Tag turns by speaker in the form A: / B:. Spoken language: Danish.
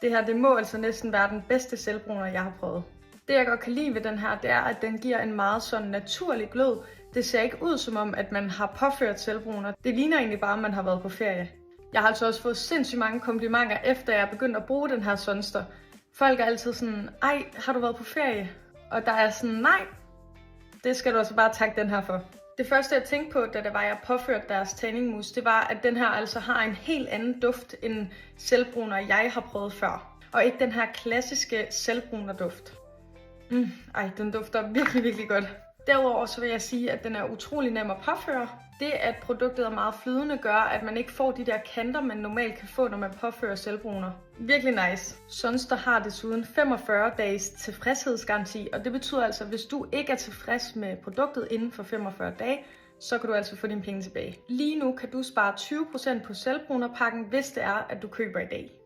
A: Det her, det må altså næsten være den bedste selvbruner, jeg har prøvet. Det jeg godt kan lide ved den her, det er, at den giver en meget sådan naturlig glød. Det ser ikke ud som om, at man har påført selvbruner. Det ligner egentlig bare, at man har været på ferie. Jeg har altså også fået sindssygt mange komplimenter, efter jeg er begyndt at bruge den her Sunster. Folk er altid sådan, ej, har du været på ferie? Og der er sådan, nej, det skal du altså bare takke den her for. Det første jeg tænkte på, da jeg påførte deres tanningmousse, det var, at den her altså har en helt anden duft end selvbruner, jeg har prøvet før. Og ikke den her klassiske selvbruner duft. Ej, den dufter virkelig, virkelig godt. Derudover så vil jeg sige, at den er utrolig nem at påføre. Det, at produktet er meget flydende, gør, at man ikke får de der kanter, man normalt kan få, når man påfører selvbruner. Virkelig nice. Sunster har desuden 45 dages tilfredshedsgaranti, og det betyder altså, at hvis du ikke er tilfreds med produktet inden for 45 dage, så kan du altså få dine penge tilbage. Lige nu kan du spare 20% på selvbrunerpakken, hvis det er, at du køber i dag.